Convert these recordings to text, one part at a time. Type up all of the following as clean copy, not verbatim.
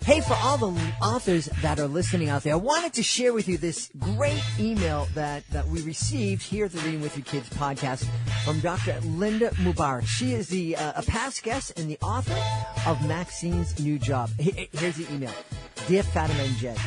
Hey, for all the authors that are listening out there, I wanted to share with you this great email that we received here at the Reading with Your Kids podcast from Dr. Linda Mubarak. She is a past guest and the author of Maxine's New Job. Here's the email. Dear Fatima and Jed,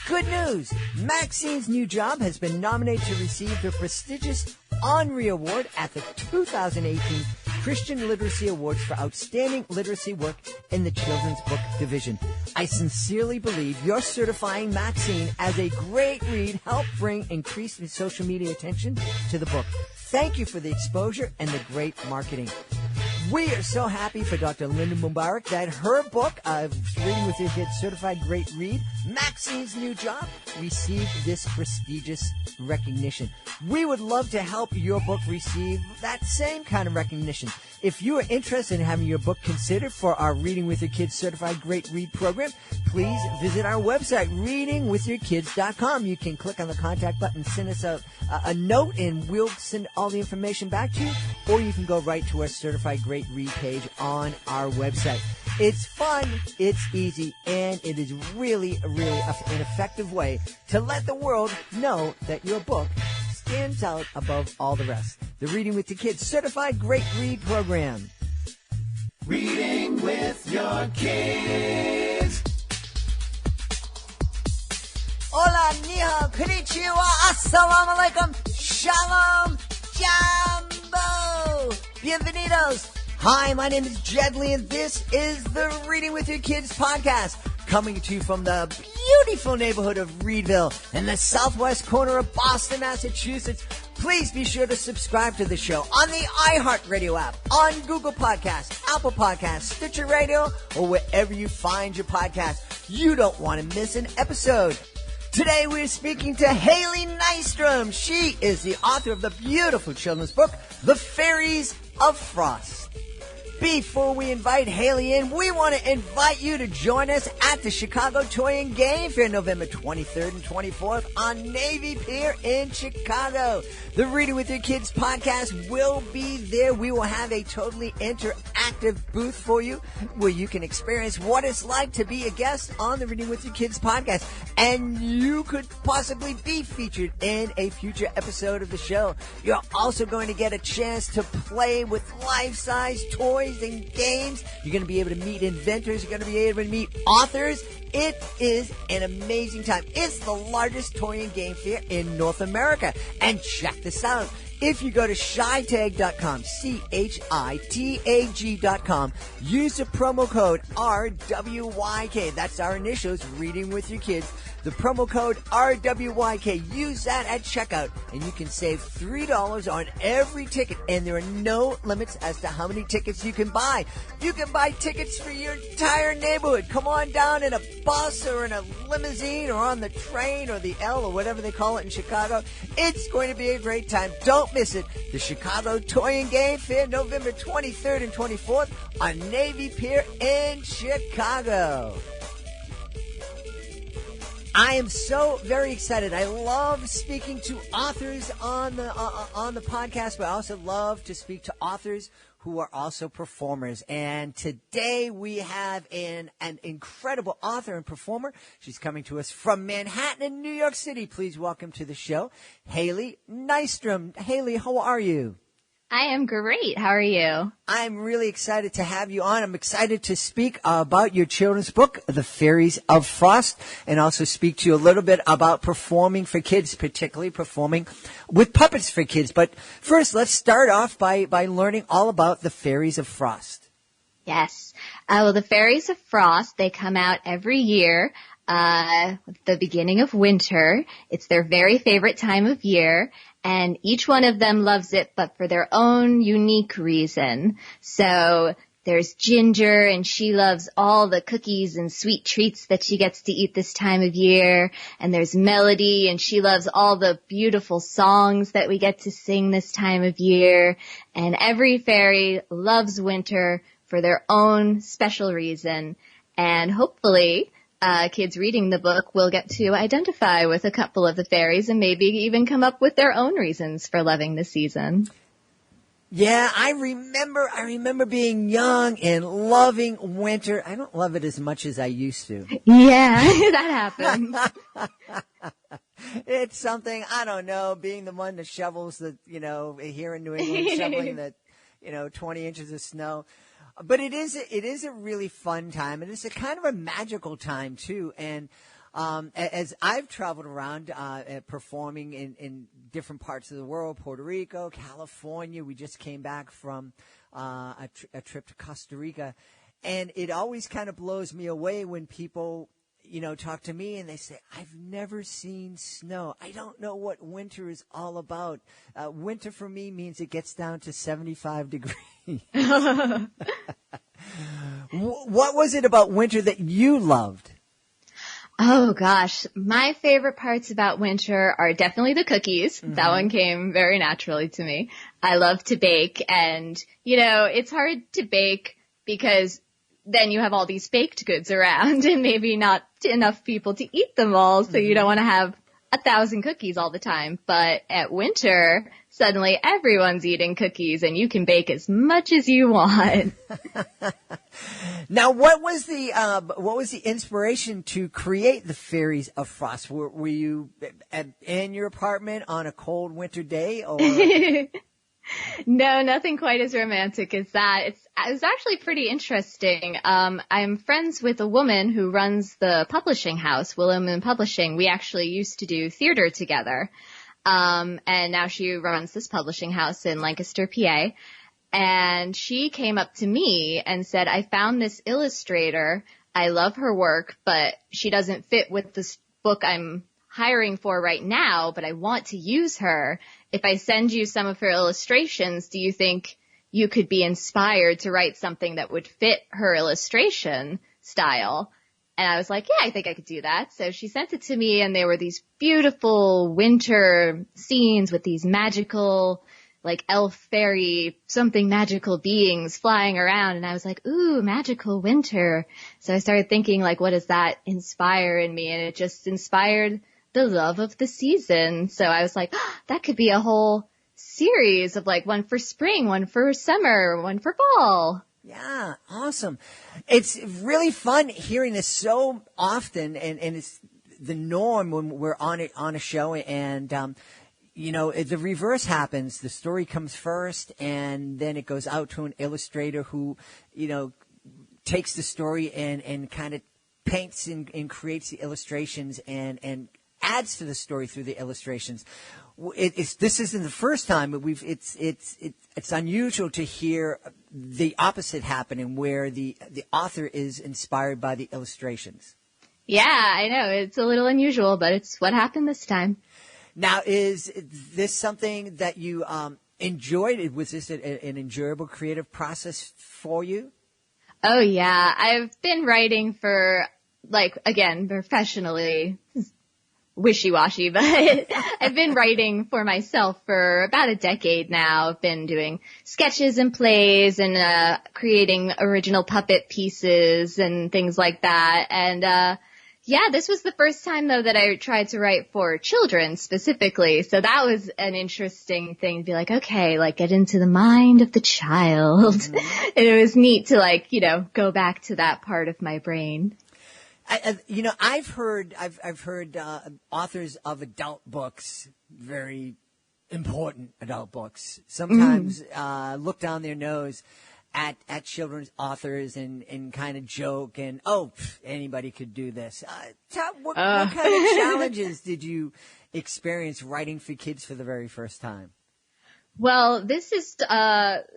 good news! Maxine's New Job has been nominated to receive the prestigious Henri Award at the 2018 Christian Literacy Awards for Outstanding Literacy Work in the Children's Book Division. I sincerely believe your certifying Maxine as a great read helped bring increased social media attention to the book. Thank you for the exposure and the great marketing. We are so happy for Dr. Linda Mubarak that her book, Reading with Your Kids Certified Great Read, Maxine's New Job, received this prestigious recognition. We would love to help your book receive that same kind of recognition. If you are interested in having your book considered for our Reading with Your Kids Certified Great Read program, please visit our website, readingwithyourkids.com. You can click on the contact button, send us a note, and we'll send all the information back to you, or you can go right to our Certified Great Read page on our website. It's fun, it's easy, and it is really an effective way to let the world know that your book stands out above all the rest. The Reading with Your Kids Certified Great Read program. Reading with your kids. Hola, ni hao, konnichiwa, assalamu alaikum, shalom, jambo, bienvenidos. Hi, my name is Jed Lee, and this is the Reading with Your Kids podcast, coming to you from the beautiful neighborhood of Reedville in the southwest corner of Boston, Massachusetts. Please be sure to subscribe to the show on the iHeartRadio app, on Google Podcasts, Apple Podcasts, Stitcher Radio, or wherever you find your podcast. You don't want to miss an episode. Today we're speaking to Haylie Nystrom. She is the author of the beautiful children's book, The Fairies of Frost. Before we invite Haylie in, we want to invite you to join us at the Chicago Toy and Game Fair November 23rd and 24th on Navy Pier in Chicago. The Reading with Your Kids podcast will be there. We will have a totally interactive booth for you where you can experience what it's like to be a guest on the Reading with Your Kids podcast. And you could possibly be featured in a future episode of the show. You're also going to get a chance to play with life-size toys and games. You're going to be able to meet inventors. You're going to be able to meet authors. It is an amazing time. It's the largest toy and game fair in North America. And check this out. If you go to shytag.com, CHITAG.com, use the promo code RWYK. That's our initials, Reading with Your Kids. The promo code RWYK. Use that at checkout, and you can save $3 on every ticket. And there are no limits as to how many tickets you can buy. You can buy tickets for your entire neighborhood. Come on down in a bus or in a limousine or on the train or the L or whatever they call it in Chicago. It's going to be a great time. Don't miss it. The Chicago Toy and Game Fair, November 23rd and 24th on Navy Pier in Chicago. I am so very excited. I love speaking to authors on the podcast, but I also love to speak to authors who are also performers. And today we have an incredible author and performer. She's coming to us from Manhattan in New York City. Please welcome to the show, Haylie Nystrom. Haylie, how are you? I am great. How are you? I'm really excited to have you on. I'm excited to speak about your children's book, The Fairies of Frost, and also speak to you a little bit about performing for kids, particularly performing with puppets for kids. But first, let's start off by learning all about The Fairies of Frost. Yes. Well, The Fairies of Frost, they come out every year, the beginning of winter. It's their very favorite time of year. And each one of them loves it, but for their own unique reason. So there's Ginger, and she loves all the cookies and sweet treats that she gets to eat this time of year. And there's Melody, and she loves all the beautiful songs that we get to sing this time of year. And every fairy loves winter for their own special reason. And hopefully kids reading the book will get to identify with a couple of the fairies and maybe even come up with their own reasons for loving the season. Yeah, I remember being young and loving winter. I don't love it as much as I used to. Yeah, that happens. It's something, I don't know, being the one that shovels here in New England, shoveling 20 inches of snow. But it is a really fun time, and it's a kind of a magical time too. And as I've traveled around performing in different parts of the world, Puerto Rico, California, we just came back from a trip to Costa Rica, and it always kind of blows me away when people talk to me and they say, I've never seen snow. I don't know what winter is all about. Winter for me means it gets down to 75 degrees. What was it about winter that you loved? Oh gosh, my favorite parts about winter are definitely the cookies. Mm-hmm. That one came very naturally to me. I love to bake, and it's hard to bake because then you have all these baked goods around and maybe not enough people to eat them all, so you don't want to have 1,000 cookies all the time. But at winter, suddenly everyone's eating cookies and you can bake as much as you want. Now, what was the inspiration to create the Fairies of Frost? Were you in your apartment on a cold winter day, or? No, nothing quite as romantic as that. It was actually pretty interesting. I'm friends with a woman who runs the publishing house, Willow Moon Publishing. We actually used to do theater together. And now she runs this publishing house in Lancaster, PA. And she came up to me and said, I found this illustrator. I love her work, but she doesn't fit with this book I'm hiring for right now, but I want to use her. If I send you some of her illustrations, do you think you could be inspired to write something that would fit her illustration style? And I was like, yeah, I think I could do that. So she sent it to me, and there were these beautiful winter scenes with these magical, like elf, fairy, something magical beings flying around. And I was like, ooh, magical winter. So I started thinking, like, what does that inspire in me? And it just inspired the love of the season. So I was like, oh, that could be a whole series of like one for spring, one for summer, one for fall. Yeah, awesome. It's really fun hearing this so often, and it's the norm when we're on a show, and the reverse happens. The story comes first, and then it goes out to an illustrator who, takes the story and kind of paints and creates the illustrations and adds to the story through the illustrations. This isn't the first time, but it's unusual to hear the opposite happening, where the author is inspired by the illustrations. Yeah, I know. It's a little unusual, but it's what happened this time. Now, is this something that you enjoyed? Was this an enjoyable creative process for you? Oh, yeah. I've been writing for, again, professionally, wishy-washy, but I've been writing for myself for about a decade now. I've been doing sketches and plays and creating original puppet pieces and things like that. And this was the first time, though, that I tried to write for children specifically. So that was an interesting thing to be like, okay, get into the mind of the child. Mm-hmm. And it was neat to go back to that part of my brain. I've heard authors of adult books, very important adult books, sometimes look down their nose at children's authors and kind of joke and, anybody could do this. What kind of challenges did you experience writing for kids for the very first time? Well, this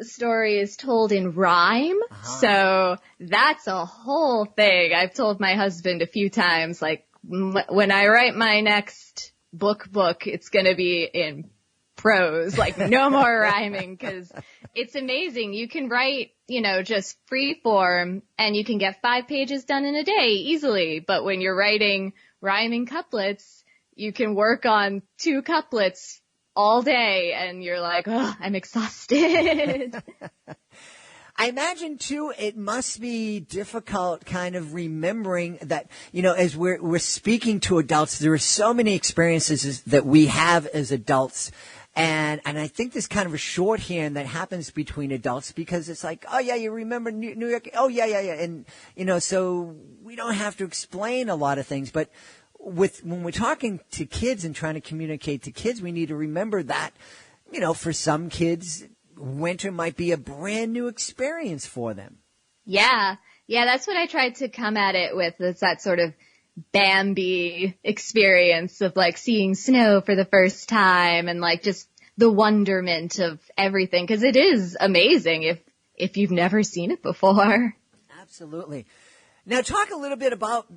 story is told in rhyme, so that's a whole thing. I've told my husband a few times, when I write my next book, it's gonna be in prose, no more rhyming, because it's amazing. You can write, just free form, and you can get 5 pages done in a day easily, but when you're writing rhyming couplets, you can work on 2 couplets all day, and you're like, oh, I'm exhausted. I imagine, too, it must be difficult kind of remembering that, as we're speaking to adults, there are so many experiences that we have as adults, And I think there's kind of a shorthand that happens between adults because it's like, oh yeah, you remember New York? Oh yeah. And, so we don't have to explain a lot of things, but when we're talking to kids and trying to communicate to kids, we need to remember that, for some kids, winter might be a brand new experience for them. Yeah. Yeah, that's what I tried to come at it with. It's that sort of Bambi experience of like seeing snow for the first time and like just the wonderment of everything. 'Cause it is amazing if you've never seen it before. Absolutely. Now talk a little bit about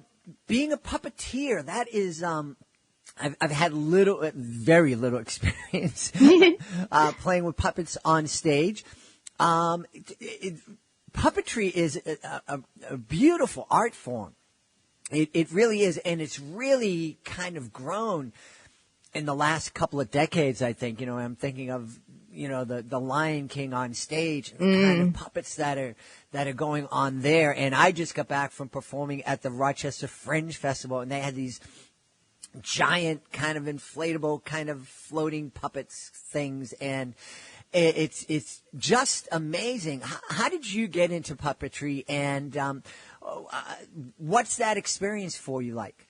being a puppeteer. That is, I've had very little experience, playing with puppets on stage. Puppetry is a beautiful art form. It really is, and it's really kind of grown in the last couple of decades, I think. I'm thinking of, the Lion King on stage, kind of puppets that are going on there. And I just got back from performing at the Rochester Fringe Festival, and they had these giant kind of inflatable kind of floating puppets things, and it's just amazing. How did you get into puppetry, and what's that experience for you like?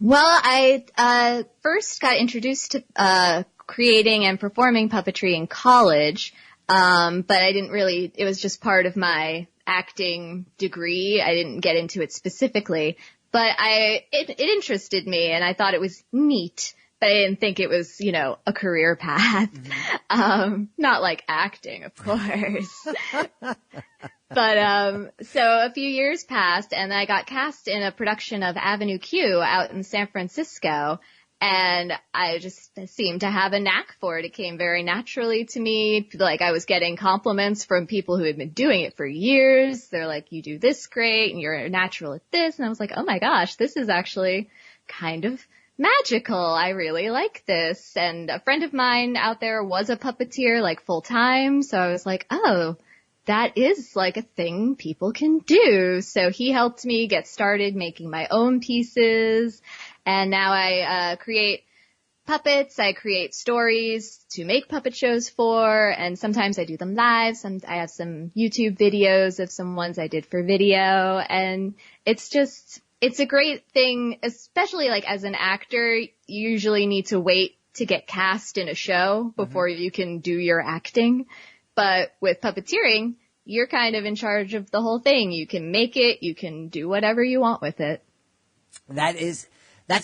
Well, I first got introduced to creating and performing puppetry in college, but I didn't really, it was just part of my acting degree. I didn't get into it specifically, but it interested me, and I thought it was neat, but I didn't think it was, a career path. Not like acting, of course. But, so a few years passed and I got cast in a production of Avenue Q out in San Francisco, and I just seemed to have a knack for it. It came very naturally to me. Like I was getting compliments from people who had been doing it for years. They're like, you do this great and you're natural at this. And I was like, oh my gosh, this is actually kind of magical. I really like this. And a friend of mine out there was a puppeteer, like full time. So I was like, oh, that is like a thing people can do. So he helped me get started making my own pieces. And now I create puppets. I create stories to make puppet shows for. And sometimes I do them live. I have some YouTube videos of some ones I did for video. And it's a great thing, especially like as an actor, you usually need to wait to get cast in a show before you can do your acting. But with puppeteering, you're kind of in charge of the whole thing. You can make it. You can do whatever you want with it. That's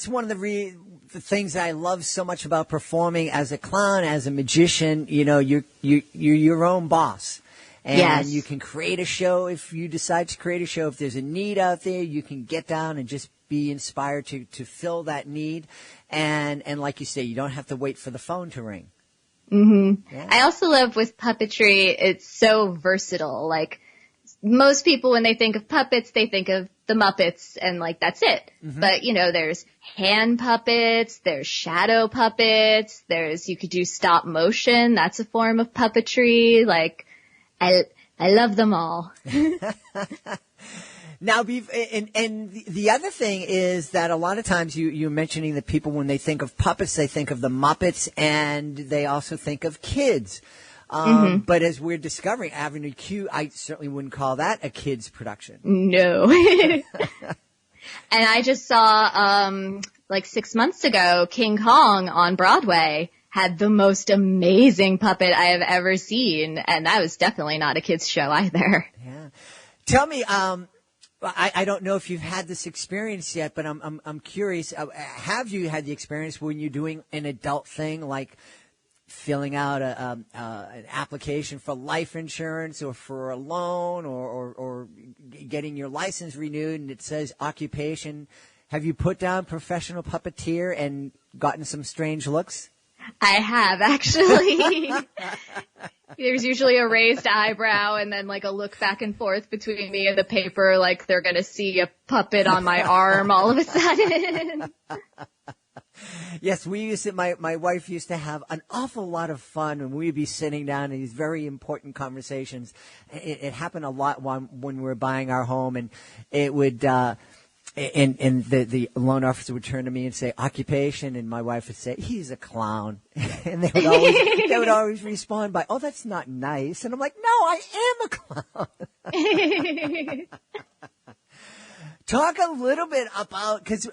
one of the things I love so much about performing as a clown, as a magician. You're your own boss. And yes. You can create a show if you decide to create a show. If there's a need out there, you can get down and just be inspired to fill that need. And like you say, you don't have to wait for the phone to ring. Yeah. I also love with puppetry, it's so versatile. Like most people, when they think of puppets, they think of the Muppets and like that's it. But there's hand puppets, there's shadow puppets, you could do stop motion. That's a form of puppetry. Like I love them all. Now, and the other thing is that a lot of times you're mentioning that people, when they think of puppets, they think of the Muppets, and they also think of kids. But as we're discovering, Avenue Q, I certainly wouldn't call that a kid's production. No. And I just saw, like 6 months ago, King Kong on Broadway had the most amazing puppet I have ever seen, and that was definitely not a kid's show either. Yeah. Tell me, I don't know if you've had this experience yet, but I'm curious. Have you had the experience when you're doing an adult thing, like filling out an application for life insurance or for a loan or getting your license renewed, and it says occupation? Have you put down professional puppeteer and gotten some strange looks? I have, actually. There's usually a raised eyebrow and then like a look back and forth between me and the paper, like they're going to see a puppet on my arm all of a sudden. Yes, my wife used to have an awful lot of fun when we'd be sitting down in these very important conversations. It happened a lot when we were buying our home, and it would, and the loan officer would turn to me and say, occupation, and my wife would say, he's a clown. And they would always respond by, oh, that's not nice. And I'm like, no, I am a clown. Talk a little bit about, because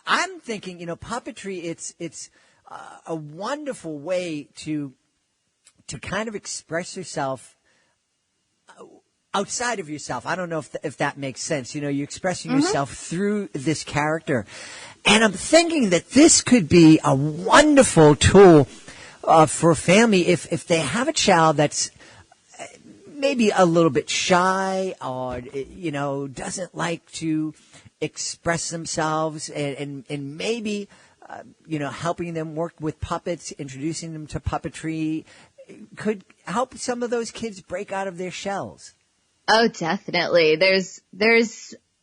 I'm thinking, puppetry, it's a wonderful way to kind of express yourself outside of yourself. I don't know if that makes sense. You're expressing yourself through this character. And I'm thinking that this could be a wonderful tool for a family if they have a child that's maybe a little bit shy or, doesn't like to express themselves and maybe, helping them work with puppets, introducing them to puppetry could help some of those kids break out of their shells. Oh, definitely. There's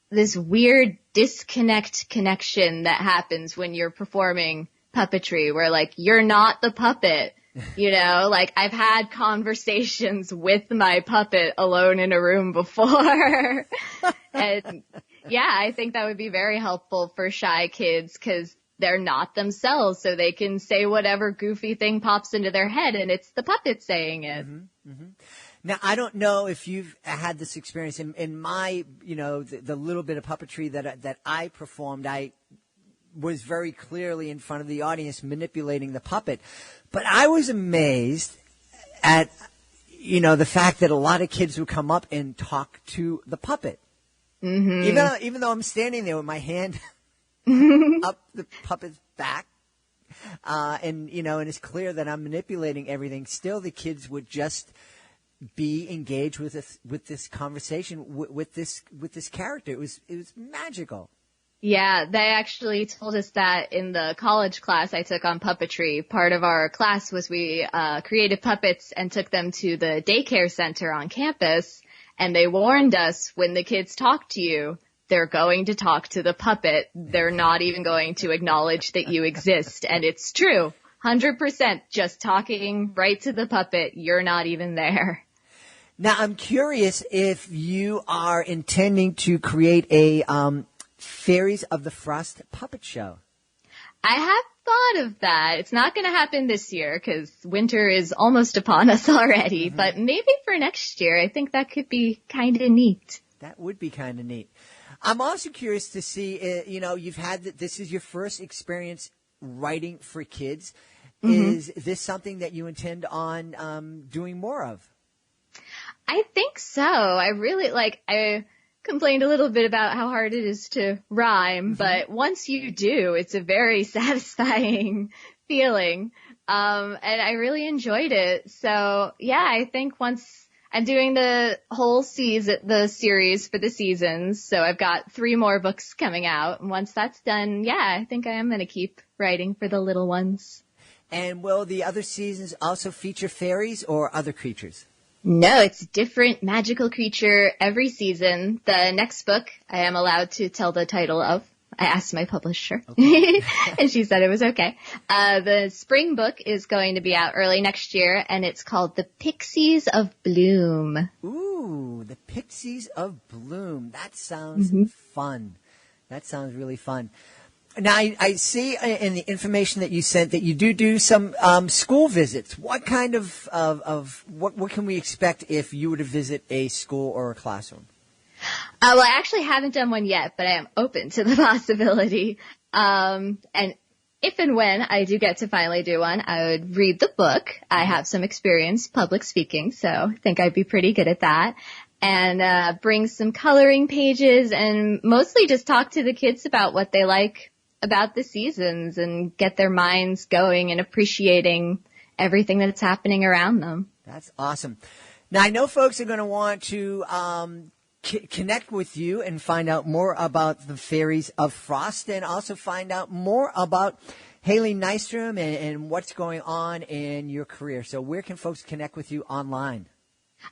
this weird disconnect connection that happens when you're performing puppetry where like you're not the puppet, like I've had conversations with my puppet alone in a room before. And yeah, I think that would be very helpful for shy kids because they're not themselves, so they can say whatever goofy thing pops into their head and it's the puppet saying it. Mm-hmm, mm-hmm. Now, I don't know if you've had this experience in my, the little bit of puppetry that I performed. I was very clearly in front of the audience manipulating the puppet. But I was amazed at, the fact that a lot of kids would come up and talk to the puppet. Mm-hmm. Even though I'm standing there with my hand up the puppet's back. And it's clear that I'm manipulating everything. Still, the kids would just be engaged with this conversation, with this character. It was magical. Yeah, they actually told us that in the college class I took on puppetry. Part of our class was we created puppets and took them to the daycare center on campus, and they warned us when the kids talk to you, they're going to talk to the puppet. They're not even going to acknowledge that you exist. And it's true. 100% just talking right to the puppet. You're not even there. Now, I'm curious if you are intending to create a Fairies of the Frost puppet show. I have thought of that. It's not going to happen this year because winter is almost upon us already. Mm-hmm. But maybe for next year, I think that could be kind of neat. That would be kind of neat. I'm also curious to see, you've had this is your first experience writing for kids. Mm-hmm. Is this something that you intend on doing more of? I think so. I complained a little bit about how hard it is to rhyme, but once you do, it's a very satisfying feeling. And I really enjoyed it. So yeah, I think once I'm doing the whole the series for the seasons. So I've got 3 more books coming out. And once that's done, yeah, I think I am going to keep writing for the little ones. And will the other seasons also feature fairies or other creatures? No, it's a different magical creature every season. The next book I am allowed to tell the title of. I asked my publisher, okay. And she said it was okay. The spring book is going to be out early next year, and it's called The Pixies of Bloom. Ooh, The Pixies of Bloom. That sounds fun. That sounds really fun. Now, I see in the information that you sent that you do some school visits. What kind of what can we expect if you were to visit a school or a classroom? Well, I actually haven't done one yet, but I am open to the possibility. And if and when I do get to finally do one, I would read the book. I have some experience public speaking, so I think I'd be pretty good at that. And bring some coloring pages and mostly just talk to the kids about what they like about the seasons and get their minds going and appreciating everything that's happening around them. That's awesome. Now, I know folks are going to want to connect with you and find out more about the Fairies of Frost and also find out more about Haylie Nystrom and what's going on in your career. So where can folks connect with you online?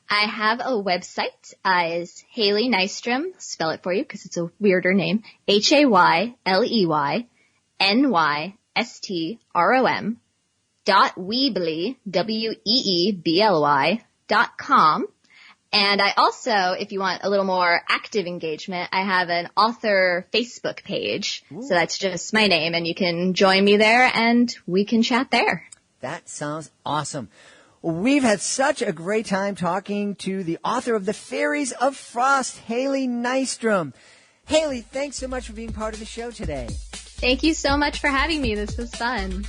I have a website. It's Haylie Nystrom. Spell it for you because it's a weirder name. HAYLEYNystrom.weebly.com. And I also, if you want a little more active engagement, I have an author Facebook page. Ooh. So that's just my name, and you can join me there and we can chat there. That sounds awesome. We've had such a great time talking to the author of the Fairies of Frost, Hayley Nystrom. Hayley, thanks so much for being part of the show today. Thank you so much for having me. This was fun.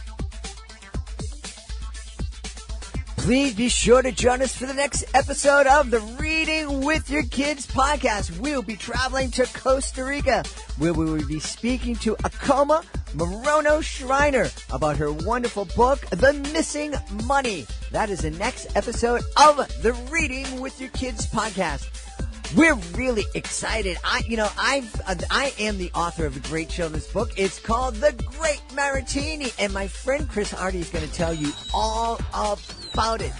Please be sure to join us for the next episode of the Reading with Your Kids podcast. We'll be traveling to Costa Rica, where we will be speaking to Akoma Morono Schreiner about her wonderful book, The Missing Money. That is the next episode of the Reading with Your Kids podcast. We're really excited. I am the author of a great children's book. It's called The Great Maratini, and my friend Chris Hardy is going to tell you all about it.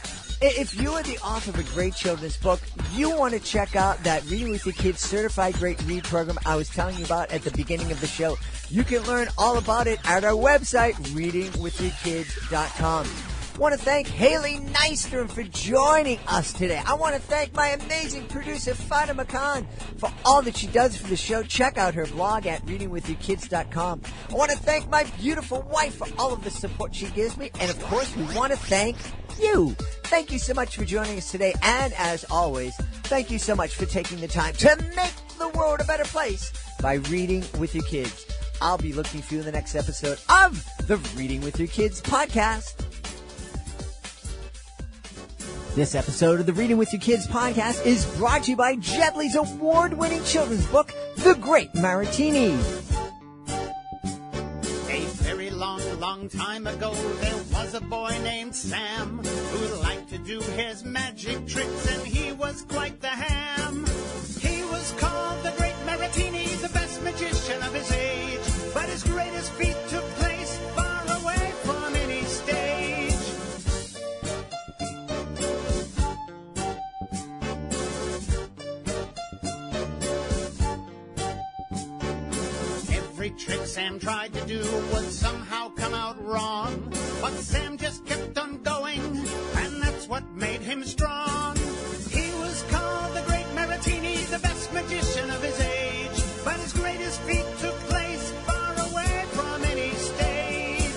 If you are the author of a great children's book, you want to check out that Reading with Your Kids Certified Great Read program I was telling you about at the beginning of the show. You can learn all about it at our website, readingwithyourkids.com. I want to thank Haylie Nystrom for joining us today. I want to thank my amazing producer, Fatima Khan, for all that she does for the show. Check out her blog at readingwithyourkids.com. I want to thank my beautiful wife for all of the support she gives me. And, of course, we want to thank you. Thank you so much for joining us today. And, as always, thank you so much for taking the time to make the world a better place by reading with your kids. I'll be looking for you in the next episode of the Reading with Your Kids podcast. This episode of the Reading with Your Kids podcast is brought to you by Jetley's award-winning children's book, The Great Maratini. A very long time ago, there was a boy named Sam who liked to do his magic tricks, and he was quite the ham. He was called the Great Maratini, the best magician of his age, but his greatest feat took place far away from any stage. Every trick Sam tried to do would somehow come out wrong, but Sam just kept on going, and that's what made him strong. He was called the Great Maratini, the best magician of his age, but his greatest feat took place far away from any stage.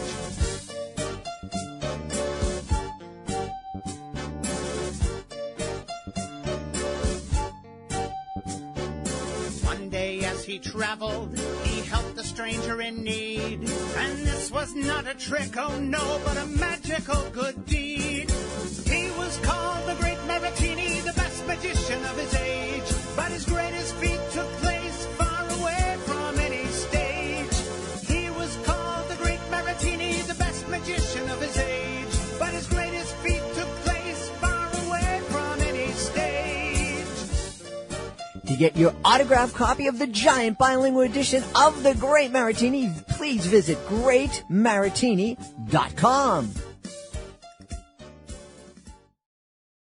One day as he traveled, he helped a stranger in need, and this was not a trick, oh no, but a magical good deed. He was called the Great Maratini, the best magician of his age, but his greatest feat took place far away from any stage. He was called the Great Maratini, the best magician of his age, but his greatest feat took place far away from any stage. To get your autographed copy of the giant bilingual edition of The Great Maratini, please visit greatmaratini.com.